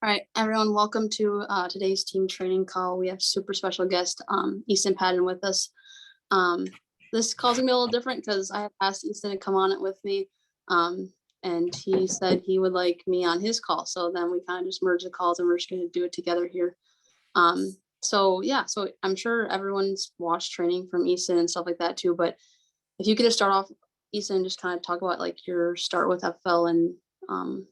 All right, everyone, welcome to today's team training call. We have super special guest, Easton Padden with us. This call's gonna be a little different because I have asked Easton to come on it with me. And he said he would like me on his call. So then we kind of just merge the calls and we're just gonna do it together here. So I'm sure everyone's watched training from Easton and stuff like that too. But if you could just start off, Easton, just kind of talk about like your start with FL and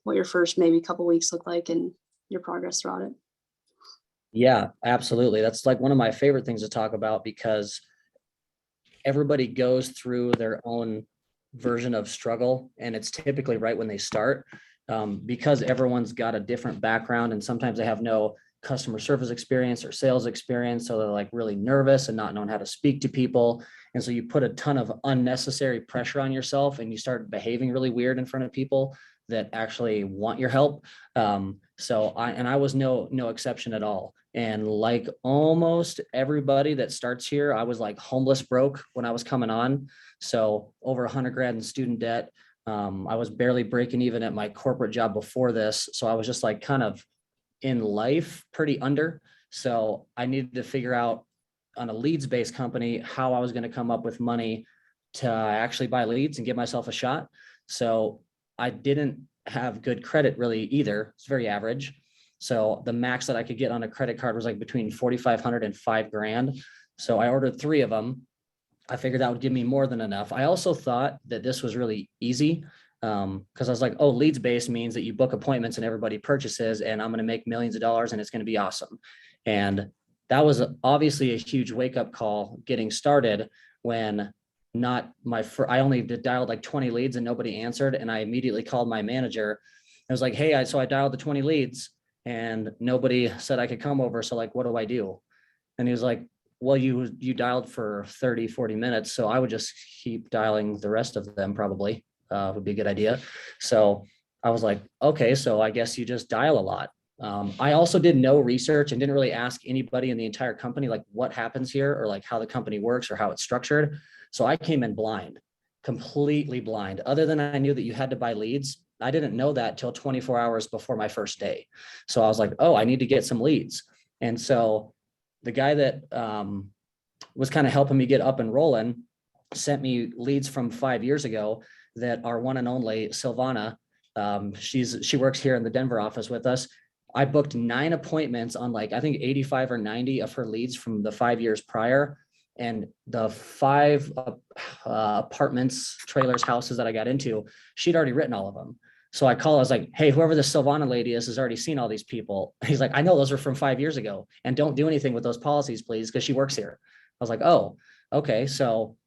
what your first maybe couple weeks look like and your progress throughout it. Yeah, absolutely. That's like one of my favorite things to talk about because everybody goes through their own version of struggle, and it's typically right when they start, because everyone's got a different background and sometimes they have no customer service experience or sales experience. So they're like really nervous and not knowing how to speak to people. And so you put a ton of unnecessary pressure on yourself and you start behaving really weird in front of people that actually want your help. So I was no exception at all. And like almost everybody that starts here, I was like homeless broke when I was coming on. So over 100 grand in student debt. I was barely breaking even at my corporate job before this. So I was just like kind of in life pretty under. So I needed to figure out on a leads-based company how I was going to come up with money to actually buy leads and give myself a shot. So I didn't have good credit really either. It's very average. So the max that I could get on a credit card was like between 4,500 and $5,000. So I ordered 3 of them. I figured that would give me more than enough. I also thought that this was really easy because I was like, oh, leads based means that you book appointments and everybody purchases and I'm going to make millions of dollars and it's going to be awesome. And that was obviously a huge wake up call getting started when I only dialed like 20 leads and nobody answered. And I immediately called my manager. I was like, hey, I dialed the 20 leads and nobody said I could come over. So like, what do I do? And he was like, well, you dialed for 30, 40 minutes. So I would just keep dialing the rest of them probably would be a good idea. So I was like, okay, so I guess you just dial a lot. I also did no research and didn't really ask anybody in the entire company, like what happens here or like how the company works or how it's structured. So I came in blind, completely blind. Other than I knew that you had to buy leads. I didn't know that till 24 hours before my first day. So I was like, oh, I need to get some leads. And so the guy that was kind of helping me get up and rolling sent me leads from 5 years ago that our one and only Silvana, she works here in the Denver office with us. I booked 9 appointments on like, I think 85 or 90 of her leads from the 5 years prior. And the 5 apartments, trailers, houses that I got into, she'd already written all of them. So I called, I was like, hey, whoever the Silvana lady is has already seen all these people. He's like, I know those are from 5 years ago and don't do anything with those policies, please, because she works here. I was like, oh, okay. So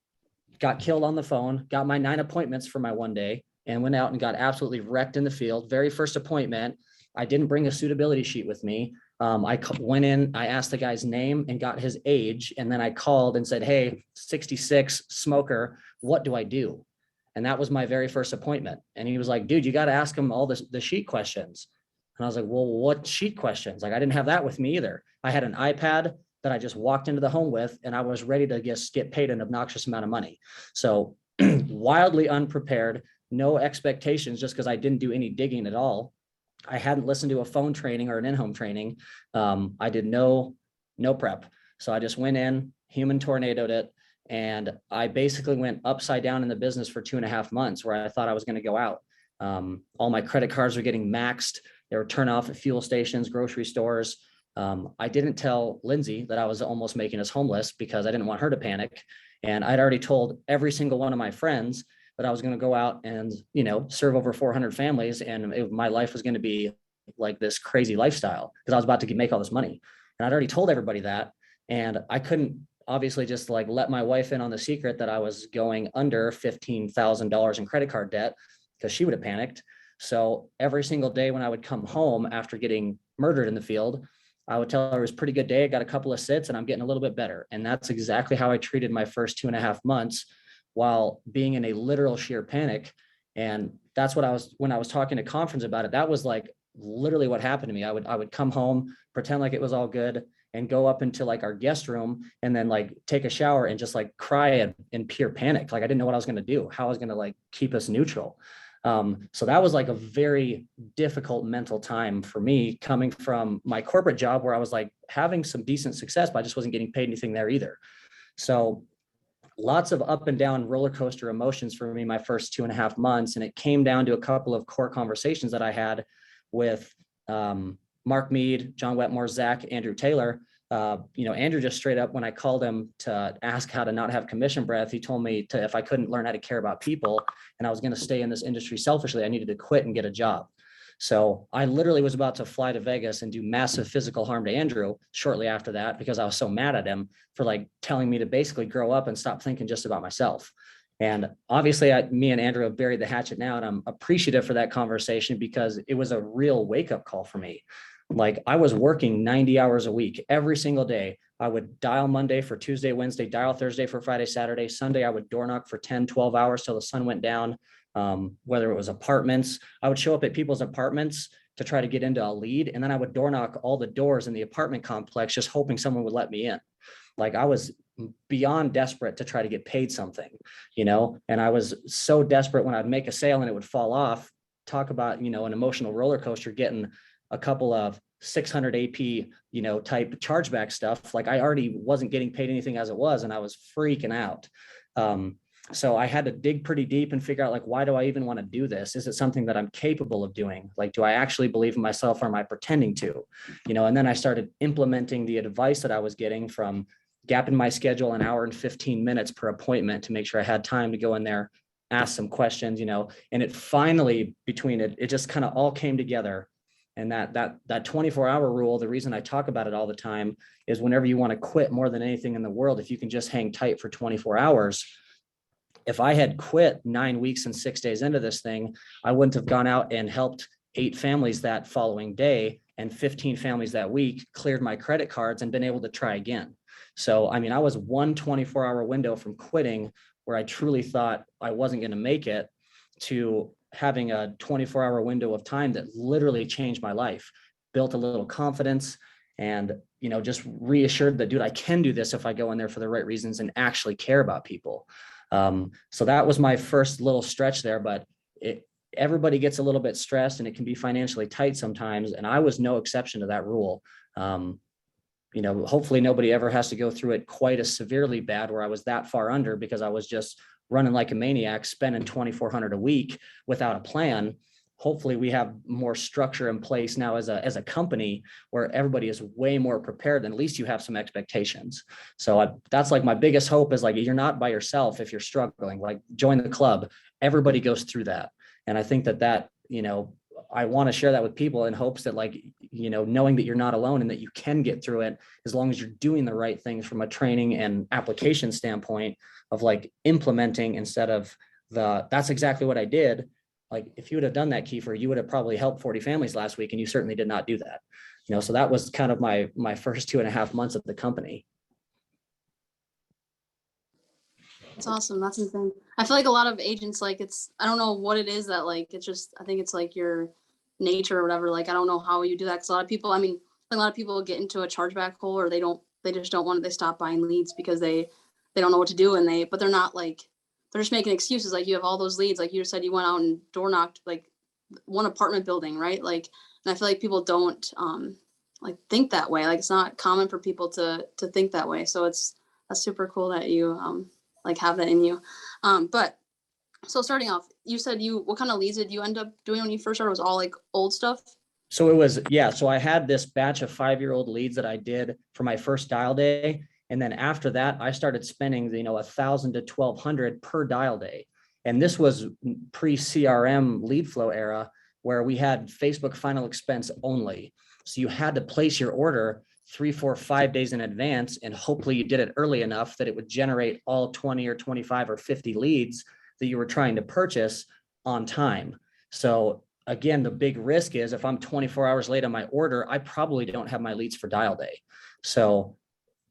got killed on the phone, got my 9 appointments for my one day and went out and got absolutely wrecked in the field. Very first appointment, I didn't bring a suitability sheet with me. I went in, I asked the guy's name and got his age. And then I called and said, hey, 66 smoker, what do I do? And that was my very first appointment. And he was like, dude, you got to ask him all the sheet questions. And I was like, well, what sheet questions? Like, I didn't have that with me either. I had an iPad that I just walked into the home with, and I was ready to just get paid an obnoxious amount of money. So wildly unprepared, no expectations, just because I didn't do any digging at all. I hadn't listened to a phone training or an in-home training. I did no prep. So I just went in, human tornadoed it. And I basically went upside down in the business for 2.5 months where I thought I was going to go out. All my credit cards were getting maxed. They were turned off at fuel stations, grocery stores. I didn't tell Lindsay that I was almost making us homeless because I didn't want her to panic. And I'd already told every single one of my friends that I was going to go out and, serve over 400 families. And my life was going to be like this crazy lifestyle because I was about to make all this money. And I'd already told everybody that. And I couldn't obviously just like let my wife in on the secret that I was going under $15,000 in credit card debt because she would have panicked. So every single day when I would come home after getting murdered in the field, I would tell her it was a pretty good day. I got a couple of sits and I'm getting a little bit better. And that's exactly how I treated my first 2.5 months while being in a literal sheer panic. And that's what when I was talking to conference about it, that was like literally what happened to me. I would come home, pretend like it was all good and go up into like our guest room and then like take a shower and just like cry in pure panic. Like I didn't know what I was going to do, how I was going to like keep us neutral. So that was like a very difficult mental time for me, coming from my corporate job where I was like having some decent success, but I just wasn't getting paid anything there either. So lots of up and down roller coaster emotions for me my first 2.5 months. And it came down to a couple of core conversations that I had with Mark Mead, John Wetmore, Zach, Andrew Taylor. Andrew just straight up, when I called him to ask how to not have commission breath, he told me if I couldn't learn how to care about people and I was going to stay in this industry selfishly, I needed to quit and get a job. So I literally was about to fly to Vegas and do massive physical harm to Andrew shortly after that, because I was so mad at him for like telling me to basically grow up and stop thinking just about myself. And obviously me and Andrew have buried the hatchet now, and I'm appreciative for that conversation because it was a real wake-up call for me. Like, I was working 90 hours a week every single day. I would dial Monday for Tuesday, Wednesday, dial Thursday for Friday, Saturday, Sunday. I would door knock for 10, 12 hours till the sun went down. Whether it was apartments, I would show up at people's apartments to try to get into a lead. And then I would door knock all the doors in the apartment complex, just hoping someone would let me in. Like, I was beyond desperate to try to get paid something, and I was so desperate when I'd make a sale and it would fall off. Talk about, an emotional roller coaster, getting a couple of 600 AP, type chargeback stuff. Like, I already wasn't getting paid anything as it was, and I was freaking out. So I had to dig pretty deep and figure out, like, why do I even want to do this? Is it something that I'm capable of doing? Like, do I actually believe in myself, or am I pretending to? And then I started implementing the advice that I was getting from gapping my schedule an hour and 15 minutes per appointment to make sure I had time to go in there, ask some questions, and it finally, it just kind of all came together. And that 24-hour rule, the reason I talk about it all the time is whenever you want to quit more than anything in the world, if you can just hang tight for 24 hours, if I had quit 9 weeks and 6 days into this thing, I wouldn't have gone out and helped 8 families that following day and 15 families that week, cleared my credit cards, and been able to try again. So, I was one 24-hour window from quitting, where I truly thought I wasn't going to make it, to having a 24-hour window of time that literally changed my life, built a little confidence, and, just reassured that, dude, I can do this if I go in there for the right reasons and actually care about people. So that was my first little stretch there, but everybody gets a little bit stressed and it can be financially tight sometimes. And I was no exception to that rule. Hopefully nobody ever has to go through it quite as severely bad where I was that far under, because I was just running like a maniac, spending $2,400 a week without a plan. Hopefully we have more structure in place now as a company where everybody is way more prepared, and at least you have some expectations. So that's like my biggest hope, is like, you're not by yourself if you're struggling. Like, join the club. Everybody goes through that. And I think that I want to share that with people in hopes that, like, knowing that you're not alone and that you can get through it as long as you're doing the right things from a training and application standpoint of like implementing, instead of that's exactly what I did. Like, if you would have done that, Kiefer, you would have probably helped 40 families last week, and you certainly did not do that. So that was kind of my first 2.5 months of the company. That's awesome. That's insane. I feel like a lot of agents, like, I don't know what it is that, like, it's just, I think it's like your nature or whatever. Like, I don't know how you do that. Cause a lot of people, a lot of people get into a chargeback hole, or they just don't want to, they stop buying leads because they don't know what to do. But they're not like, they're just making excuses. Like, you have all those leads. Like you said, you went out and door knocked like one apartment building, right? Like, and I feel like people don't like think that way. Like, it's not common for people to think that way. So that's super cool that you like have that in you. But so starting off, you said what kind of leads did you end up doing when you first started? Was all like old stuff? So it was, yeah. So I had this batch of 5-year-old leads that I did for my first dial day. And then after that, I started spending, $1,000 to $1,200 per dial day. And this was pre-CRM lead flow era, where we had Facebook final expense only. So you had to place your order 3, 4, 5 days in advance, and hopefully you did it early enough that it would generate all 20 or 25 or 50 leads that you were trying to purchase on time. So again, the big risk is if I'm 24 hours late on my order, I probably don't have my leads for dial day. So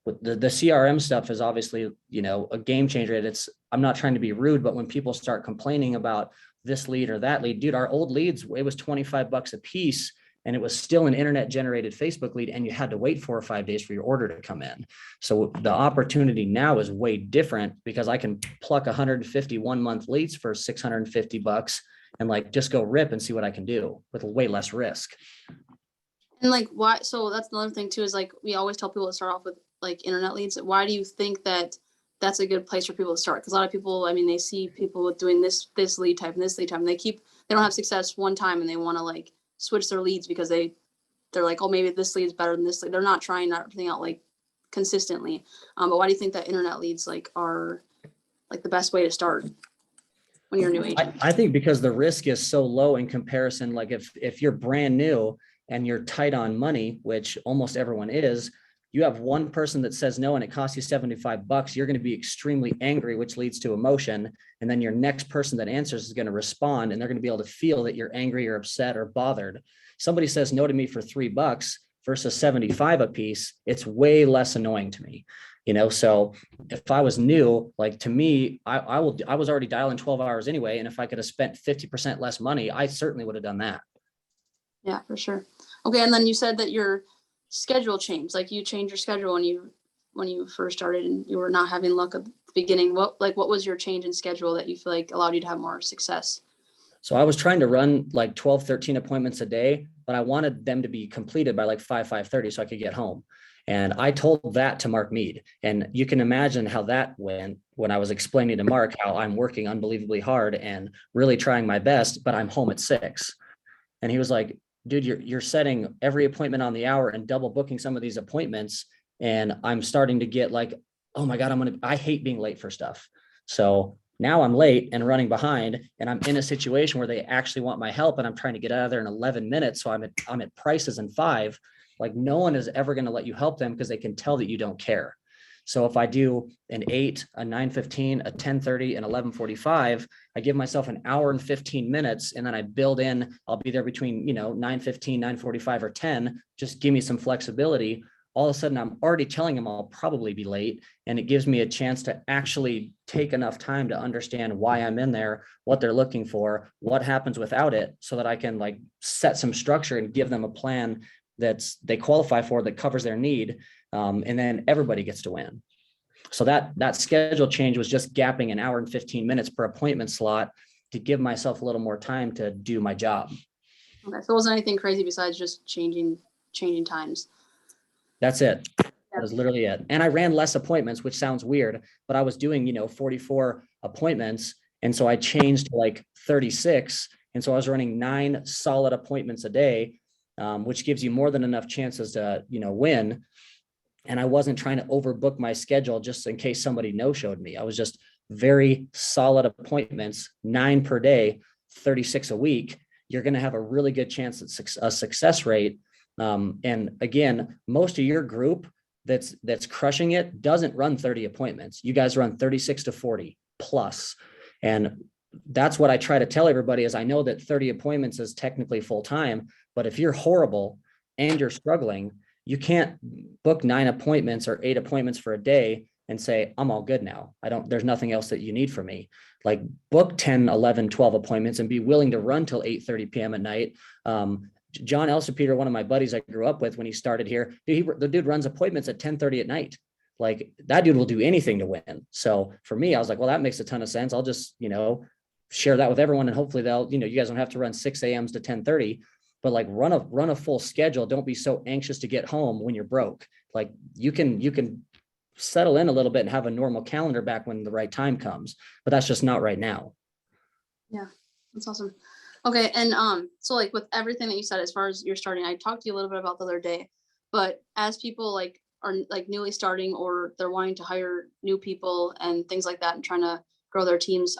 the CRM stuff is obviously, a game changer. I'm not trying to be rude, but when people start complaining about this lead or that lead, dude, our old leads, it was $25 a piece, and it was still an internet generated Facebook lead, and you had to wait 4 or 5 days for your order to come in. So the opportunity now is way different, because I can pluck 150 1-month leads for $650 and like just go rip and see what I can do with way less risk. And like, why? So that's another thing too, is like, we always tell people to start off with like internet leads. Why do you think that that's a good place for people to start? Because a lot of people, I mean, they see people with doing this lead type and this lead type, and they don't have success one time, and they want to like switch their leads because they're like, oh, maybe this lead's better than this lead. They're not trying everything out like consistently. But why do you think that internet leads like are like the best way to start when you're a new agent? I think because the risk is so low in comparison. Like if you're brand new and you're tight on money, which almost everyone is, you have one person that says no and it costs you $75, you're going to be extremely angry, which leads to emotion. And then your next person that answers is going to respond, and they're going to be able to feel that you're angry or upset or bothered. Somebody says no to me for $3 versus 75 a piece, it's way less annoying to me. So if I was new, like to me, I was already dialing 12 hours anyway. And if I could have spent 50% less money, I certainly would have done that. Yeah, for sure. Okay. And then you said that your schedule changed, like you changed your schedule when you first started and you were not having luck at the beginning. What was your change in schedule that you feel like allowed you to have more success? So I was trying to run like 12, 13 appointments a day, but I wanted them to be completed by like 5:30 so I could get home. And I told that to Mark Mead. And you can imagine how that went when I was explaining to Mark how I'm working unbelievably hard and really trying my best, but I'm home at 6. And he was like, dude, you're setting every appointment on the hour and double booking some of these appointments. And I'm starting to get like, oh my God, I hate being late for stuff. So now I'm late and running behind, and I'm in a situation where they actually want my help, and I'm trying to get out of there in 11 minutes. So I'm at prices in 5. Like no one is ever going to let you help them because they can tell that you don't care. So if I do an 8, a 9:15, a 10:30, and 11:45, I give myself an hour and 15 minutes, and then I build in, I'll be there between, 9:15, 9:45, or 10. Just give me some flexibility. All of a sudden, I'm already telling them I'll probably be late, and it gives me a chance to actually take enough time to understand why I'm in there, what they're looking for, what happens without it, so that I can like set some structure and give them a plan they qualify for, that covers their need. And then everybody gets to win. So that schedule change was just gapping an hour and 15 minutes per appointment slot to give myself a little more time to do my job. Okay, so it wasn't anything crazy besides just changing times. That's it. That was literally it. And I ran less appointments, which sounds weird, but I was doing, 44 appointments. And so I changed to like 36. And so I was running 9 solid appointments a day, which gives you more than enough chances to, win. And I wasn't trying to overbook my schedule just in case somebody no-showed me. I was just very solid appointments, 9 per day, 36 a week. You're going to have a really good chance at a success rate. And again, most of your group that's crushing it doesn't run 30 appointments. You guys run 36 to 40 plus. And that's what I try to tell everybody is I know that 30 appointments is technically full time, but if you're horrible and you're struggling, you can't book 9 appointments or 8 appointments for a day and say, I'm all good now. There's nothing else that you need from me. Like book 10, 11, 12 appointments and be willing to run till 8:30 p.m. at night. John Elsapeter, one of my buddies I grew up with when he started here, the dude runs appointments at 10:30 at night. Like that dude will do anything to win. So for me, I was like, well, that makes a ton of sense. I'll just, share that with everyone. And hopefully you guys don't have to run 6 a.m.s to 10:30, but like run a full schedule. Don't be so anxious to get home when you're broke. Like you can settle in a little bit and have a normal calendar back when the right time comes, but that's just not right now. Yeah, that's awesome. Okay. And so like with everything that you said, as far as you're starting, I talked to you a little bit about the other day, but as people like are like newly starting or they're wanting to hire new people and things like that and trying to grow their teams,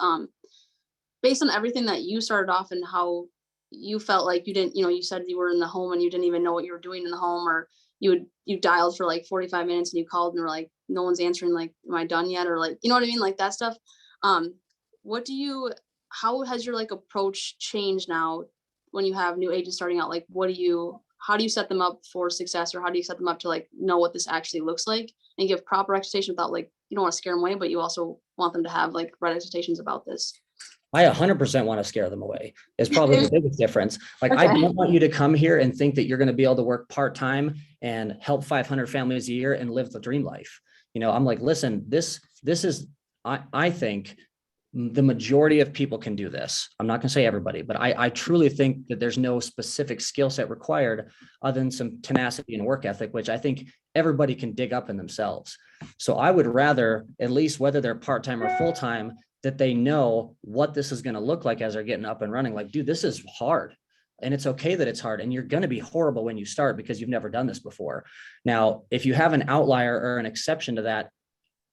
based on everything that you started off and how you felt like you didn't, you said you were in the home and you didn't even know what you were doing in the home, or you dialed for like 45 minutes and you called and were like, no one's answering, like, am I done yet? Or like, you know what I mean? Like that stuff. How has your like approach changed now when you have new agents starting out? Like, how do you set them up for success, or how do you set them up to like know what this actually looks like and give proper expectation without like, you don't want to scare them away, but you also want them to have like right expectations about this? I 100% want to scare them away. It's probably the biggest difference. Like, okay. I don't want you to come here and think that you're going to be able to work part-time and help 500 families a year and live the dream life. I'm like, listen, this is, I think the majority of people can do this. I'm not going to say everybody, but I truly think that there's no specific skill set required other than some tenacity and work ethic, which I think everybody can dig up in themselves. So I would rather, at least whether they're part-time or full-time, that they know what this is going to look like as they're getting up and running. Like, dude, this is hard. And it's okay that it's hard, and you're going to be horrible when you start because you've never done this before. Now, if you have an outlier or an exception to that,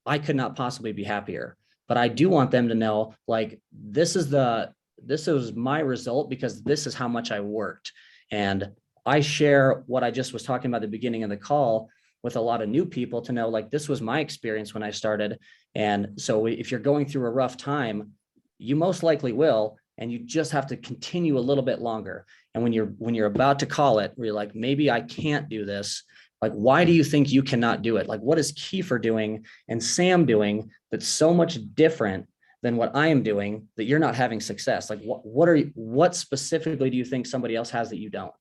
I could not possibly be happier. But I do want them to know, like, this is my result because this is how much I worked. And I share what I just was talking about at the beginning of the call with a lot of new people to know, like, this was my experience when I started. And so if you're going through a rough time, you most likely will, and you just have to continue a little bit longer. And when you're about to call it, where you're like, maybe I can't do this. Like, why do you think you cannot do it? Like, what is Kiefer doing and Sam doing that's so much different than what I am doing that you're not having success? Like, what specifically do you think somebody else has that you don't?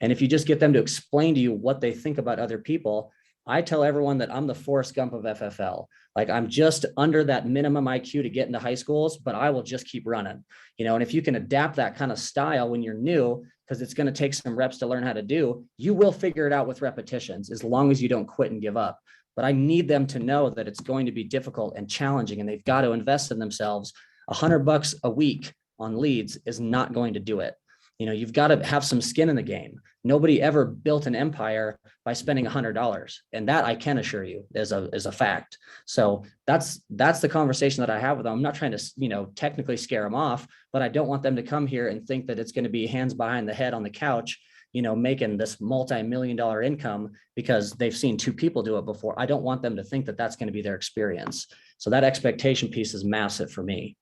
And if you just get them to explain to you what they think about other people, I tell everyone that I'm the Forrest Gump of FFL. Like, I'm just under that minimum IQ to get into high schools, but I will just keep running, and if you can adapt that kind of style when you're new, because it's going to take some reps to learn how to do, you will figure it out with repetitions as long as you don't quit and give up. But I need them to know that it's going to be difficult and challenging, and they've got to invest in themselves. $100 a week on leads is not going to do it. You've got to have some skin in the game. Nobody ever built an empire by spending $100. And that I can assure you is a fact. So that's the conversation that I have with them. I'm not trying to, technically scare them off, but I don't want them to come here and think that it's going to be hands behind the head on the couch, making this multi-million-dollar income because they've seen two people do it before. I don't want them to think that that's going to be their experience. So that expectation piece is massive for me.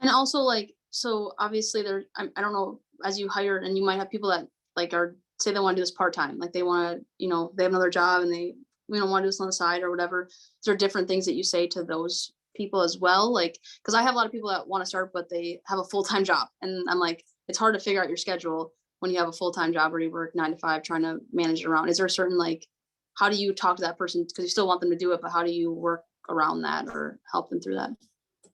And also, so obviously I don't know, as you hire, and you might have people that say they want to do this part-time, like they want to, they have another job and they don't want to do this on the side or whatever. Is there different things that you say to those people as well? Like, because I have a lot of people that want to start, but they have a full-time job, and I'm like, it's hard to figure out your schedule when you have a full-time job or you work 9 to 5 trying to manage it around. Is there a certain, how do you talk to that person? Because you still want them to do it, but how do you work around that or help them through that?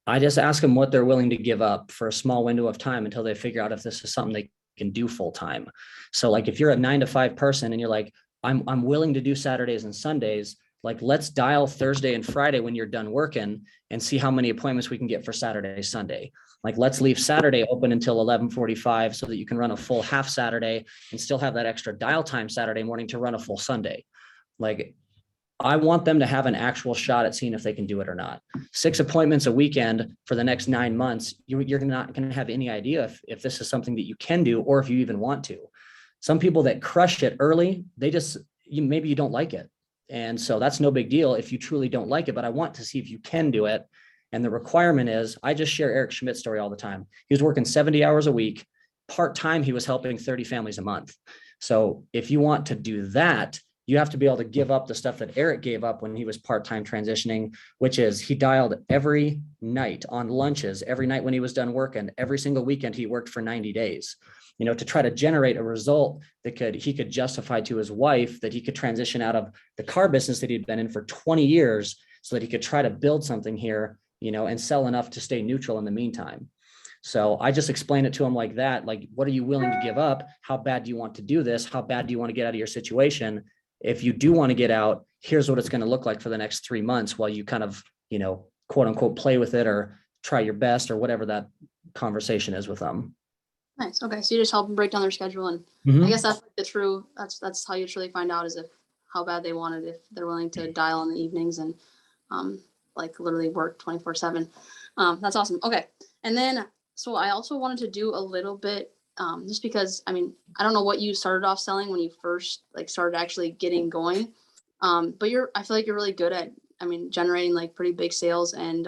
I just ask them what they're willing to give up for a small window of time until they figure out if this is something they can do full time. So like, if you're a 9 to 5 person and you're like, I'm willing to do Saturdays and Sundays, like, let's dial Thursday and Friday when you're done working and see how many appointments we can get for Saturday, Sunday. Like, let's leave Saturday open until 11:45 so that you can run a full half Saturday and still have that extra dial time Saturday morning to run a full Sunday. Like, I want them to have an actual shot at seeing if they can do it or not. 6 appointments a weekend for the next 9 months, you're not going to have any idea if this is something that you can do or if you even want to. Some people that crush it early, maybe you don't like it. And so that's no big deal if you truly don't like it, but I want to see if you can do it. And the requirement is, I just share Eric Schmidt's story all the time. He was working 70 hours a week. Part-time, he was helping 30 families a month. So if you want to do that, you have to be able to give up the stuff that Eric gave up when he was part-time transitioning, which is he dialed every night on lunches, every night when he was done working, every single weekend he worked for 90 days, to try to generate a result that he could justify to his wife that he could transition out of the car business that he'd been in for 20 years so that he could try to build something here, and sell enough to stay neutral in the meantime. So I just explain it to him like that. Like, what are you willing to give up? How bad do you want to do this? How bad do you want to get out of your situation? If you do want to get out, here's what it's going to look like for the next 3 months while you kind of, quote unquote, play with it or try your best or whatever that conversation is with them. Nice. Okay. So you just help them break down their schedule. And I guess that's that's how you truly find out, is how bad they want it, if they're willing to dial in the evenings and literally work 24/7. That's awesome. Okay. And then, so I also wanted to do a little bit, just because, I don't know what you started off selling when you first started actually getting going. But I feel like you're really good at, generating pretty big sales and,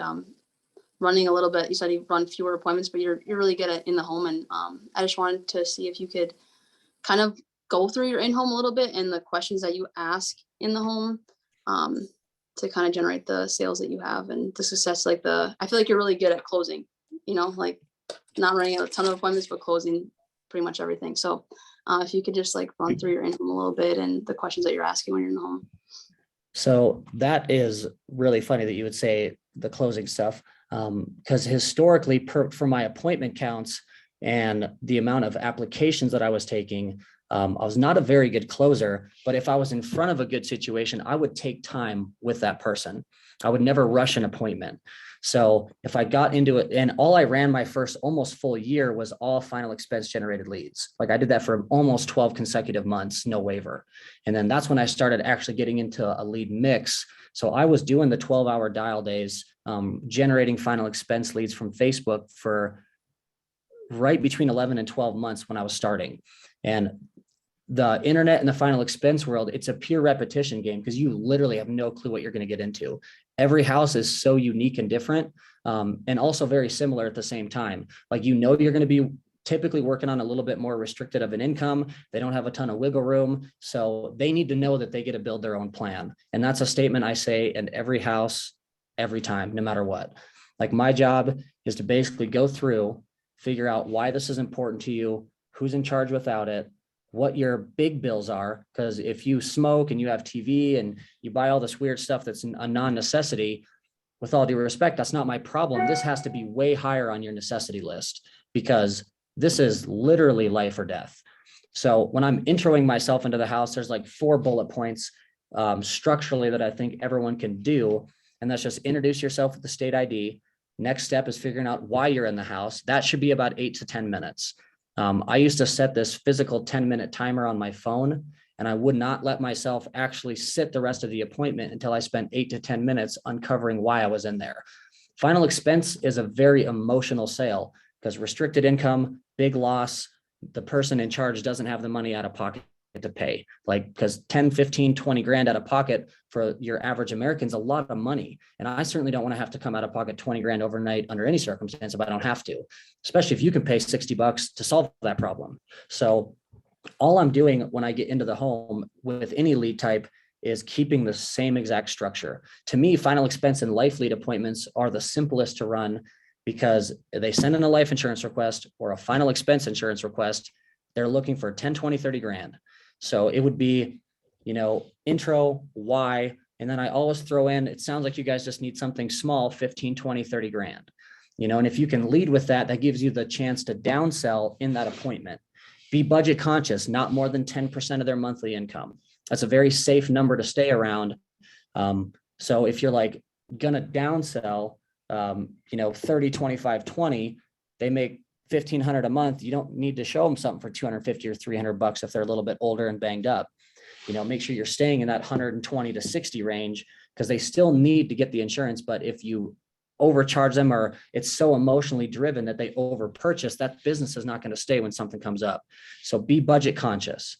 running a little bit. You said you run fewer appointments, but you're really good at in the home. And, I just wanted to see if you could kind of go through your in-home a little bit and the questions that you ask in the home, to kind of generate the sales that you have and the success. I feel like you're really good at closing, not running a ton of appointments, but closing pretty much everything. So if you could just run through your in-home a little bit and the questions that you're asking when you're in the home. So that is really funny that you would say the closing stuff, because historically, for my appointment counts and the amount of applications that I was taking, I was not a very good closer. But if I was in front of a good situation, I would take time with that person. I would never rush an appointment. So if I got into it, and all I ran my first almost full year was all final expense generated leads. Like I did that for almost 12 consecutive months, no waiver. And then that's when I started actually getting into a lead mix. So I was doing the 12-hour dial days, generating final expense leads from Facebook for right between 11 and 12 months when I was starting. And the internet and the final expense world, it's a pure repetition game because you literally have no clue what you're going to get into. Every house is so unique and different, and also very similar at the same time. Like, you're going to be typically working on a little bit more restricted of an income. They don't have a ton of wiggle room. So they need to know that they get to build their own plan. And that's a statement I say in every house, every time, no matter what. Like, my job is to basically go through, figure out why this is important to you, who's in charge without it, what your big bills are. Because if you smoke and you have TV and you buy all this weird stuff that's a non-necessity, with all due respect, that's not my problem. This has to be way higher on your necessity list because this is literally life or death. So when I'm introing myself into the house, there's like 4 bullet points structurally that I think everyone can do. And that's just introduce yourself with the state ID. Next step is figuring out why you're in the house. That should be about 8 to 10 minutes. I used to set this physical 10-minute timer on my phone, and I would not let myself actually sit the rest of the appointment until I spent 8 to 10 minutes uncovering why I was in there. Final expense is a very emotional sale because restricted income, big loss, the person in charge doesn't have the money out of pocket to pay. Like, because 10, 15, 20 grand out of pocket for your average American's a lot of money. And I certainly don't want to have to come out of pocket 20 grand overnight under any circumstance if I don't have to, especially if you can pay $60 to solve that problem. So all I'm doing when I get into the home with any lead type is keeping the same exact structure. To me, final expense and life lead appointments are the simplest to run because they send in a life insurance request or a final expense insurance request. They're looking for 10, 20, 30 grand. So it would be, intro, why, and then I always throw in, it sounds like you guys just need something small, 15, 20, 30 grand. And if you can lead with that, that gives you the chance to downsell in that appointment. Be budget conscious, not more than 10% of their monthly income. That's a very safe number to stay around. So if you're like gonna downsell, 30, 25, 20, they make 1,500 a month. You don't need to show them something for 250 or $300 if they're a little bit older and banged up. Make sure you're staying in that 120 to 60 range because they still need to get the insurance. But if you overcharge them or it's so emotionally driven that they over purchase, that business is not going to stay when something comes up. So be budget conscious.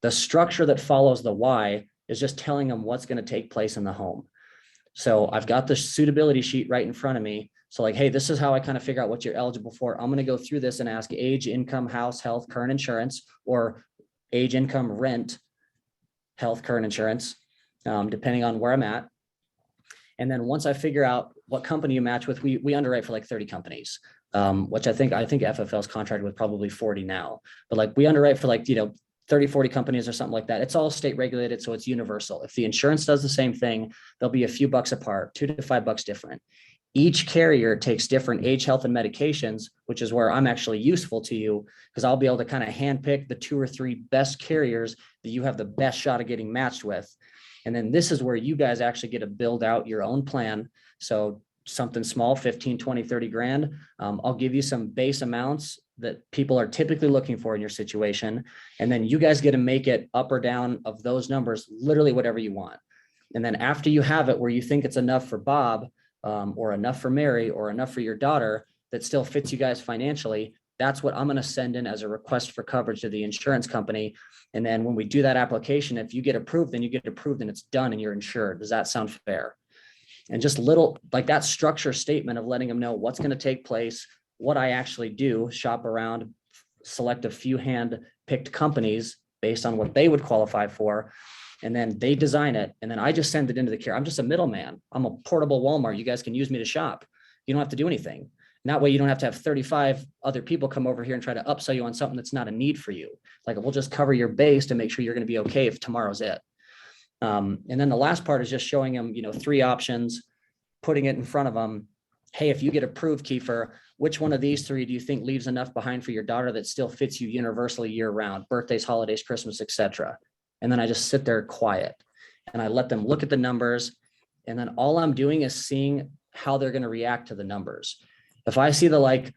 The structure that follows the why is just telling them what's going to take place in the home. So I've got the suitability sheet right in front of me. So like, hey, this is how I kind of figure out what you're eligible for. I'm going to go through this and ask age, income, house, health, current insurance, or age, income, rent, health, current insurance, depending on where I'm at. And then once I figure out what company you match with, we underwrite for like 30 companies, which I think FFL's contracted with probably 40 now, but like we underwrite for like, 30, 40 companies or something like that. It's all state regulated. So it's universal. If the insurance does the same thing, there'll be a few bucks apart, $2 to $5 different. Each carrier takes different age, health, and medications, which is where I'm actually useful to you because I'll be able to kind of handpick the 2 or 3 best carriers that you have the best shot of getting matched with. And then this is where you guys actually get to build out your own plan. So something small, 15, 20, 30 grand. I'll give you some base amounts that people are typically looking for in your situation. And then you guys get to make it up or down of those numbers, literally whatever you want. And then after you have it where you think it's enough for Bob, or enough for Mary, or enough for your daughter that still fits you guys financially, that's what I'm going to send in as a request for coverage to the insurance company. And then when we do that application, if you get approved, then you get approved and it's done and you're insured. Does that sound fair? And just little like that structure statement of letting them know what's going to take place, what I actually do, shop around, select a few hand-picked companies based on what they would qualify for, and then they design it, and then I just send it into the care. I'm just a middleman. I'm a portable Walmart. You guys can use me to shop. You don't have to do anything. And that way you don't have to have 35 other people come over here and try to upsell you on something that's not a need for you. Like, we'll just cover your base to make sure you're going to be okay if tomorrow's it. And then the last part is just showing them, 3 options, putting it in front of them. Hey, if you get approved, Kiefer, which one of these 3 do you think leaves enough behind for your daughter that still fits you universally year round, birthdays, holidays, Christmas, etc. And then I just sit there quiet and I let them look at the numbers. And then all I'm doing is seeing how they're going to react to the numbers. If I see the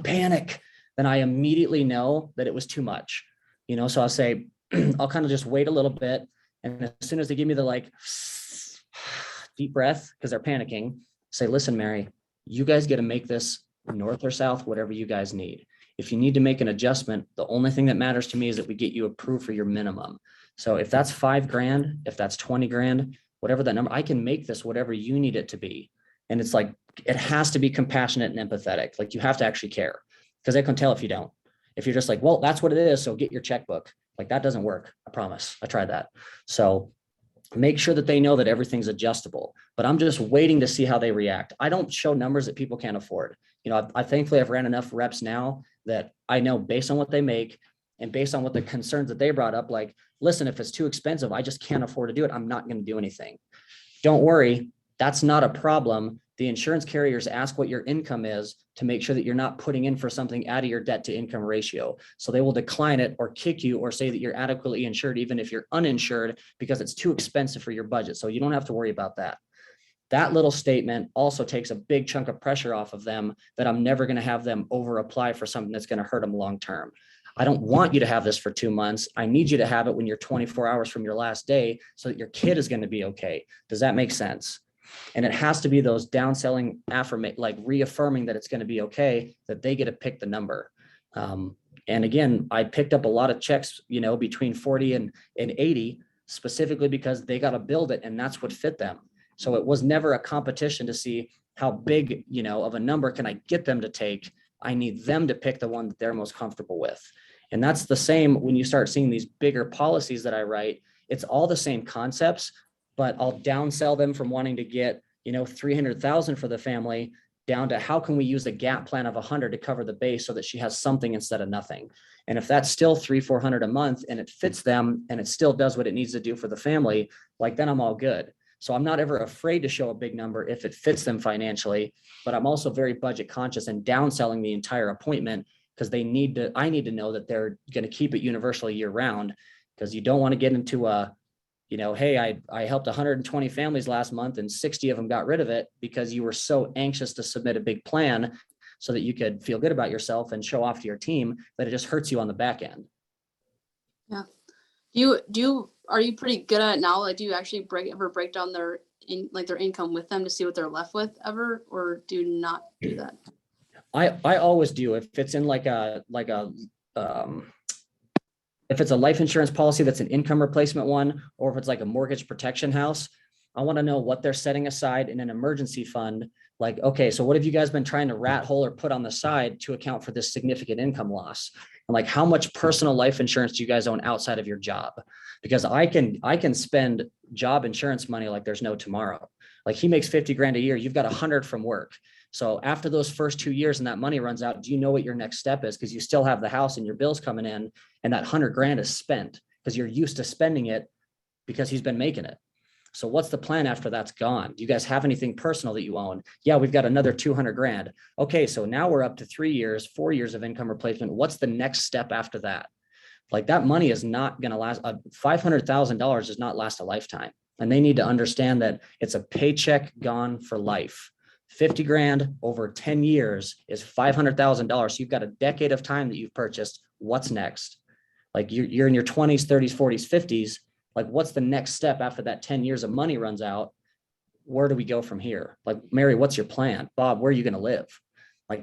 panic, then I immediately know that it was too much, so I'll say, I'll kind of just wait a little bit. And as soon as they give me the deep breath, because they're panicking, say, listen, Mary, you guys get to make this north or south, whatever you guys need. If you need to make an adjustment, the only thing that matters to me is that we get you approved for your minimum. So if that's $5,000, if that's 20 grand, whatever that number, I can make this whatever you need it to be. And it's it has to be compassionate and empathetic. You have to actually care, because I can tell if you don't. If you're just well, that's what it is, so get your checkbook. That doesn't work. I promise. I tried that. So make sure that they know that everything's adjustable, but I'm just waiting to see how they react. I don't show numbers that people can't afford. I thankfully I've ran enough reps now that I know, based on what they make and based on what the concerns that they brought up, listen, if it's too expensive, I just can't afford to do it. I'm not going to do anything. Don't worry. That's not a problem. The insurance carriers ask what your income is to make sure that you're not putting in for something out of your debt to income ratio. So they will decline it or kick you or say that you're adequately insured, even if you're uninsured, because it's too expensive for your budget. So you don't have to worry about that. That little statement also takes a big chunk of pressure off of them, that I'm never going to have them over apply for something that's going to hurt them long term. I don't want you to have this for 2 months. I need you to have it when you're 24 hours from your last day, so that your kid is going to be okay. Does that make sense? And it has to be those downselling reaffirming that it's going to be okay, that they get to pick the number. And again, I picked up a lot of checks, between 40 and 80, specifically because they got to build it, and that's what fit them. So it was never a competition to see how big, of a number can I get them to take. I need them to pick the one that they're most comfortable with. And that's the same when you start seeing these bigger policies that I write. It's all the same concepts, but I'll downsell them from wanting to get, 300,000 for the family down to how can we use a gap plan of 100 to cover the base so that she has something instead of nothing. And if that's still 300-400 a month and it fits them and it still does what it needs to do for the family, then I'm all good. So I'm not ever afraid to show a big number if it fits them financially, but I'm also very budget conscious and downselling the entire appointment, because I need to know that they're going to keep it universally year round, because you don't want to get into hey, I helped 120 families last month and 60 of them got rid of it because you were so anxious to submit a big plan so that you could feel good about yourself and show off to your team, that it just hurts you on the back end. Yeah. Are you pretty good at it now? Do you actually break down their income with them to see what they're left with ever, or do you not do that? I always do. If it's in if it's a life insurance policy that's an income replacement one, or if it's a mortgage protection house, I want to know what they're setting aside in an emergency fund. Okay, so what have you guys been trying to rat hole or put on the side to account for this significant income loss? And how much personal life insurance do you guys own outside of your job? Because I can spend job insurance money like there's no tomorrow. He makes 50 grand a year. You've got 100 from work. So after those first 2 years and that money runs out, do you know what your next step is? Because you still have the house and your bills coming in, and that 100 grand is spent because you're used to spending it because he's been making it. So what's the plan after that's gone? Do you guys have anything personal that you own? Yeah, we've got another 200 grand. Okay, so now we're up to 3 years, 4 years of income replacement. What's the next step after that? That money is not going to last. $500,000 does not last a lifetime. And they need to understand that it's a paycheck gone for life. 50 grand over 10 years is $500,000. So you've got a decade of time that you've purchased. What's next? You're in your 20s, 30s, 40s, 50s. What's the next step after that 10 years of money runs out? Where do we go from here? Mary, what's your plan? Bob, where are you going to live?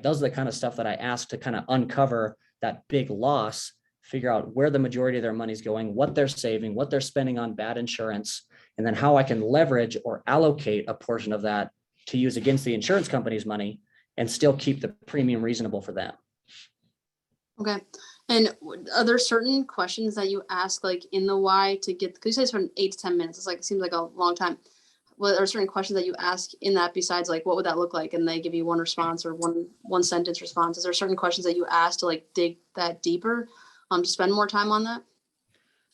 Those are the kind of stuff that I ask to kind of uncover that big loss, figure out where the majority of their money is going, what they're saving, what they're spending on bad insurance, and then how I can leverage or allocate a portion of that to use against the insurance company's money and still keep the premium reasonable for them. Okay. And are there certain questions that you ask in the why to get, because you say it's from 8 to 10 minutes. It seems like a long time. Well, are there certain questions that you ask in that besides what would that look like? And they give you one response or one sentence response. Is there certain questions that you ask to dig that deeper, to spend more time on that?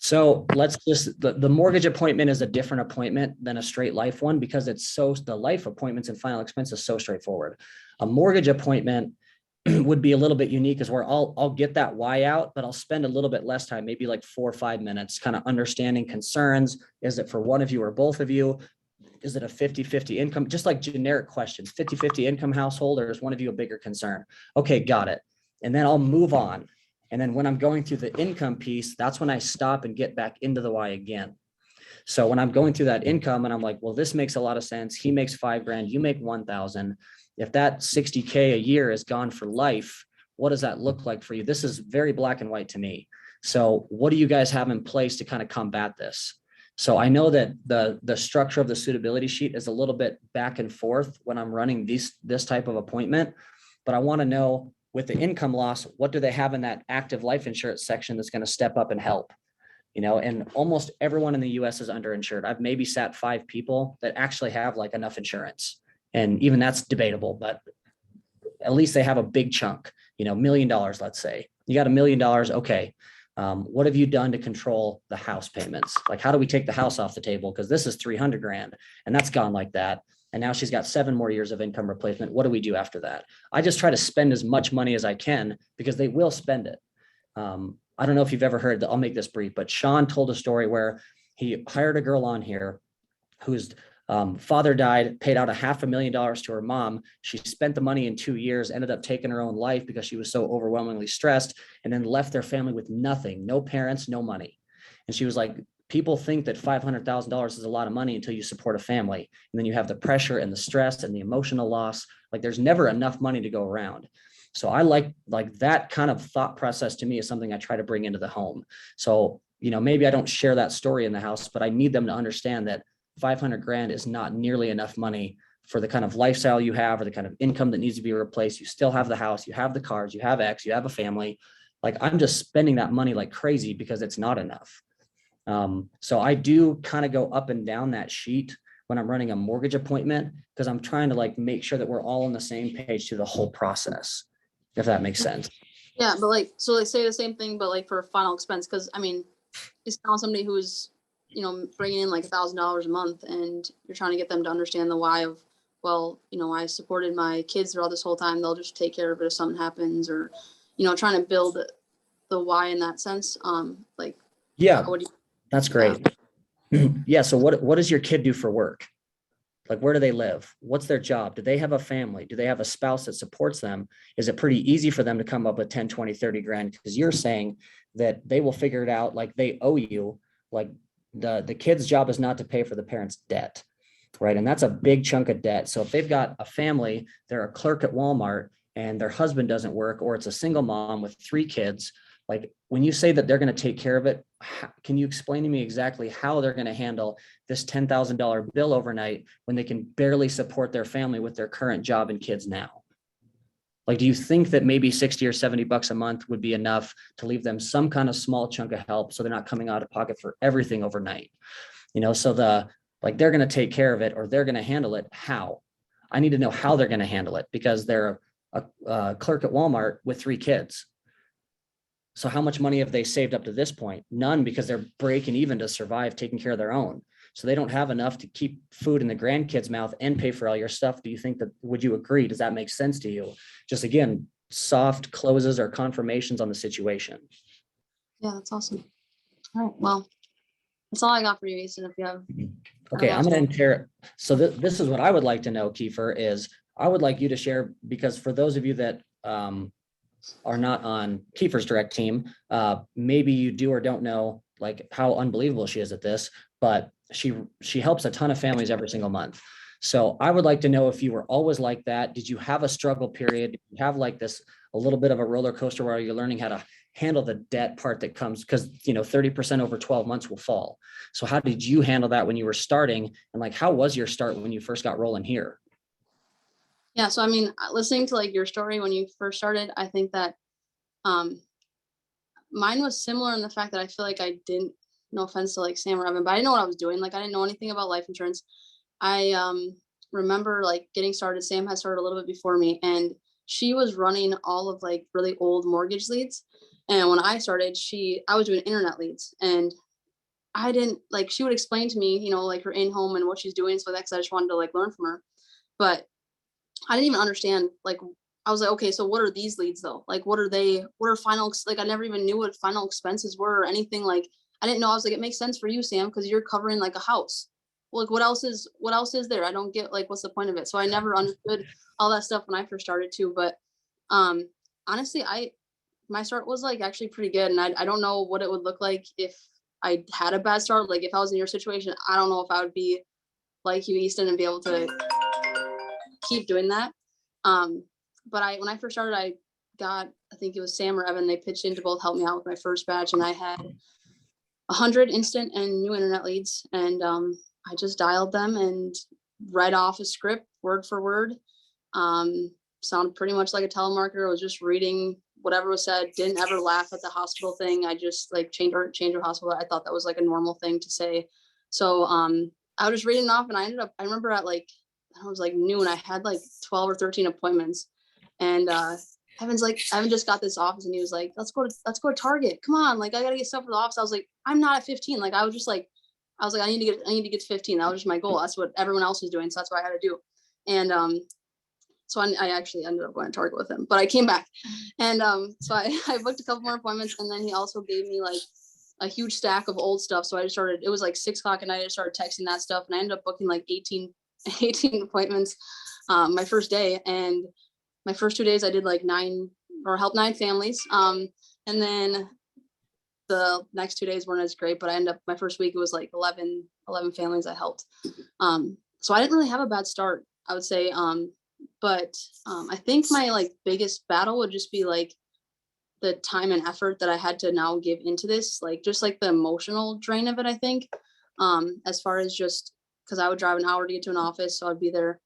So let's just, the mortgage appointment is a different appointment than a straight life one because the life appointments and final expense is so straightforward. A mortgage appointment would be a little bit unique is where I'll get that why out, but I'll spend a little bit less time, maybe like 4 or 5 minutes, kind of understanding concerns. Is it for one of you or both of you? Is it a 50-50 income? Just like generic questions, 50-50 income household, or is one of you a bigger concern? Okay, got it. And then I'll move on. And then when I'm going through the income piece, that's when I stop and get back into the why again. So when I'm going through that income and I'm like, well, this makes a lot of sense. He makes $5,000, you make 1,000. If that 60K a year is gone for life, what does that look like for you? This is very black and white to me. So what do you guys have in place to kind of combat this? So I know that the structure of the suitability sheet is a little bit back and forth when I'm running this type of appointment, but I want to know with the income loss, what do they have in that active life insurance section that's going to step up and help? And almost everyone in the US is underinsured. I've maybe sat 5 people that actually have like enough insurance. And even that's debatable, but at least they have a big chunk, $1 million, let's say. You got $1 million. Okay. What have you done to control the house payments? Like, how do we take the house off the table? Because this is 300 grand and that's gone like that. And now she's got 7 more years of income replacement. What do we do after that? I just try to spend as much money as I can because they will spend it. I don't know if you've ever heard that. I'll make this brief, but Sean told a story where he hired a girl on here whose father died, paid out $500,000 to her mom. She spent the money in 2 years, ended up taking her own life because she was so overwhelmingly stressed, and then left their family with nothing, no parents, no money. And she was like, people think that $500,000 is a lot of money until you support a family. And then you have the pressure and the stress and the emotional loss. Like there's never enough money to go around. So I like that kind of thought process to me is something I try to bring into the home. So, maybe I don't share that story in the house, but I need them to understand that 500 grand is not nearly enough money for the kind of lifestyle you have or the kind of income that needs to be replaced. You still have the house, you have the cars, you have X, you have a family. Like I'm just spending that money like crazy because it's not enough. So I do kind of go up and down that sheet when I'm running a mortgage appointment because I'm trying to like make sure that we're all on the same page through the whole process, if that makes sense. Yeah, but so they say the same thing, but like for final expense, because I mean, it's not somebody who's bringing in like $1,000 a month, and you're trying to get them to understand the why of, well, I supported my kids throughout this whole time. They'll just take care of it if something happens, or trying to build the why in that sense. Yeah, what do you, that's great. Yeah. So what does your kid do for work? Like, where do they live? What's their job? Do they have a family? Do they have a spouse that supports them? Is it pretty easy for them to come up with 10, 20, 30 grand? Because you're saying that they will figure it out. Like they owe you, like the kid's job is not to pay for the parents' debt, right? And that's a big chunk of debt. So if they've got a family, they're a clerk at Walmart and their husband doesn't work, or it's a single mom with 3 kids, like when you say that they're going to take care of it, can you explain to me exactly how they're going to handle this $10,000 bill overnight when they can barely support their family with their current job and kids now? Like, do you think that maybe 60 or 70 bucks a month would be enough to leave them some kind of small chunk of help so they're not coming out of pocket for everything overnight? So they're going to take care of it or they're going to handle it. How? I need to know how they're going to handle it because they're a clerk at Walmart with 3 kids. So how much money have they saved up to this point? None, because they're breaking even to survive taking care of their own. So they don't have enough to keep food in the grandkids' mouth and pay for all your stuff. Do you think that, would you agree? Does that make sense to you? Just again, soft closes or confirmations on the situation. Yeah, that's awesome. All right. Well, that's all I got for you, Easton. If you have. Okay, I'm going to interrogate. So this is what I would like to know, Kiefer, is I would like you to share, because for those of you that are not on Kiefer's direct team, maybe you do or don't know like how unbelievable she is at this, but she helps a ton of families every single month. So I would like to know if you were always like that. Did you have a struggle period? Did you have like this, a little bit of a roller coaster where you're learning how to handle the debt part that comes, because 30% over 12 months will fall. So how did you handle that when you were starting? And like, how was your start when you first got rolling here? Yeah. So, I mean, listening to like your story when you first started, I think that mine was similar in the fact that I feel like I didn't, no offense to like Sam or Evan, but I didn't know what I was doing. Like I didn't know anything about life insurance. I remember like getting started. Sam had started a little bit before me, and she was running all of like really old mortgage leads. And when I started, I was doing internet leads, and I didn't like, she would explain to me, like her in home and what she's doing. So that's, I just wanted to like learn from her. But I didn't even understand, like, I was like, okay, so what are these leads though? Like, what are final, like, I never even knew what final expenses were or anything. Like, I didn't know. I was like, it makes sense for you, Sam, because you're covering like a house. Well, like, what else is there? I don't get, like, what's the point of it? So I never understood all that stuff when I first started too. But um, honestly, my start was like actually pretty good. And I don't know what it would look like if I had a bad start. Like if I was in your situation, I don't know if I would be like you, Easton, and be able to keep doing that. Um, but when I first started, I think it was Sam or Evan, they pitched in to both help me out with my first batch, and I had 100 instant and new internet leads, and I just dialed them and read off a script word for word. Sounded pretty much like a telemarketer. I was just reading whatever was said, didn't ever laugh at the hospital thing. I just like change your hospital. I thought that was like a normal thing to say. So I was just reading off, and I remember at like, I was like noon, I had like 12 or 13 appointments. And Evan just got this office, and he was like, let's go to Target. Come on. Like, I gotta get stuff for the office. I was like, I'm not at 15. Like, I was like, I need to get to 15. That was just my goal. That's what everyone else was doing. So that's what I had to do. And so I actually ended up going to Target with him, but I came back. And so I booked a couple more appointments, and then he also gave me like a huge stack of old stuff. So I just started, it was like 6 o'clock at night. I started texting that stuff, and I ended up booking like 18 appointments my first day. And my first 2 days I did like helped 9 families. And then the next 2 days weren't as great, but I ended up, my first week, it was like 11 families I helped. So I didn't really have a bad start, I would say. But I think my like biggest battle would just be like the time and effort that I had to now give into this, like just like the emotional drain of it, I think. As far as just because I would drive an hour to get to an office, so I'd be there